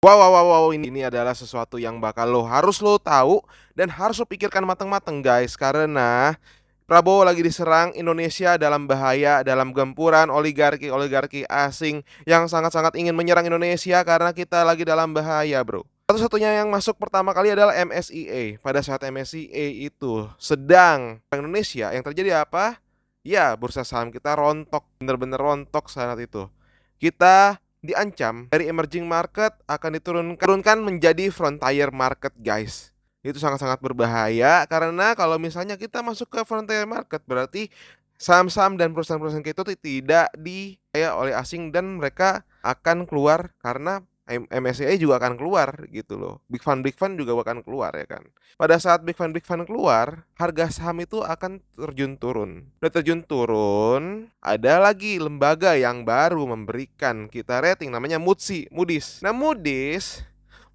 Wow, wow, wow, wow, ini adalah sesuatu yang bakal harus lo tahu dan harus lo pikirkan matang-matang guys, karena Prabowo lagi diserang, Indonesia dalam bahaya dalam gempuran oligarki-oligarki asing yang sangat-sangat ingin menyerang Indonesia karena kita lagi dalam bahaya, bro. Satu-satunya yang masuk pertama kali adalah MSIA. Pada saat MSIA itu sedang Indonesia, yang terjadi apa? Ya, bursa saham kita rontok, bener-bener rontok saat itu. Kita diancam dari emerging market akan diturunkan menjadi frontier market, guys. Itu sangat-sangat berbahaya karena kalau misalnya kita masuk ke frontier market berarti saham-saham dan perusahaan-perusahaan kita itu tidak dipercaya oleh asing dan mereka akan keluar karena MSCI juga akan keluar gitu loh. Big fund juga akan keluar ya kan. Pada saat big fund keluar, harga saham itu akan terjun turun. Udah terjun turun, ada lagi lembaga yang baru memberikan kita rating namanya Moody's. Nah, Moody's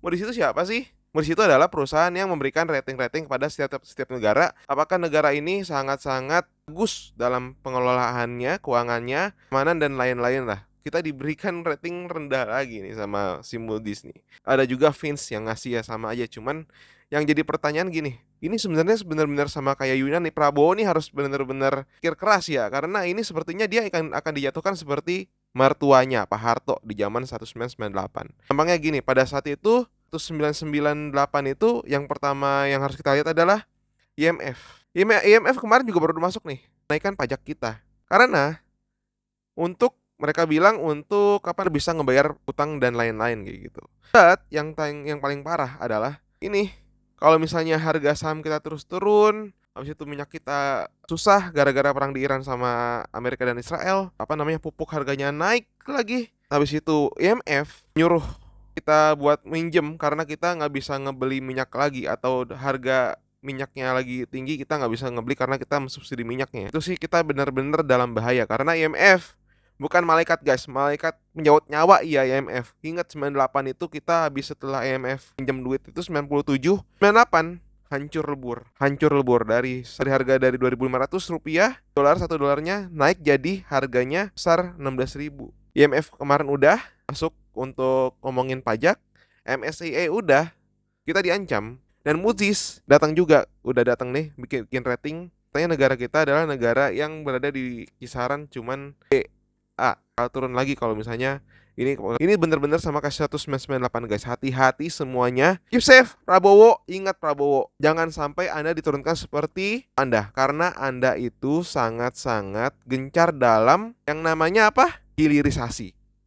itu siapa sih? Moody's itu adalah perusahaan yang memberikan rating-rating kepada setiap negara. Apakah negara ini sangat-sangat bagus dalam pengelolaannya, keuangannya, keamanan dan lain-lain lah. Kita diberikan rating rendah lagi nih sama si Moody's nih. Ada juga Fitch yang ngasih ya sama aja. Cuman yang jadi pertanyaan gini, ini sebenarnya benar-benar sama kayak Yunan nih, Prabowo nih harus benar-benar pikir keras ya, karena ini sepertinya dia akan dijatuhkan seperti mertuanya Pak Harto di zaman 1998. Gampangnya gini, pada saat itu 1998 itu yang pertama yang harus kita lihat adalah IMF. IMF kemarin juga baru masuk nih, naikkan pajak kita. Karena untuk mereka bilang untuk kapan bisa ngebayar utang dan lain-lain kayak gitu. But yang paling parah adalah ini, kalau misalnya harga saham kita terus turun, habis itu minyak kita susah gara-gara perang di Iran sama Amerika dan Israel, pupuk harganya naik lagi. Habis itu IMF nyuruh kita buat minjem karena kita nggak bisa ngebeli minyak lagi atau harga minyaknya lagi tinggi, kita nggak bisa ngebeli karena kita mensubsidi minyaknya. Itu sih kita benar-benar dalam bahaya karena IMF bukan malaikat guys, malaikat menjawat nyawa. Iya, IMF. Ingat 98 itu kita habis setelah IMF pinjam duit itu 97, 98 hancur lebur dari harga dari 2.500 rupiah, satu dolarnya naik jadi harganya besar 16.000. IMF kemarin udah masuk untuk ngomongin pajak, MSCI udah, kita diancam. Dan Moody's datang juga, udah datang nih bikin rating. Katanya negara kita adalah negara yang berada di kisaran cuman kalau turun lagi kalau misalnya ini bener-bener sama kasus 1998 guys. Hati-hati semuanya. Keep safe Prabowo, ingat Prabowo, jangan sampai Anda diturunkan seperti Anda karena Anda itu sangat-sangat gencar dalam yang namanya apa? Hilirisasi.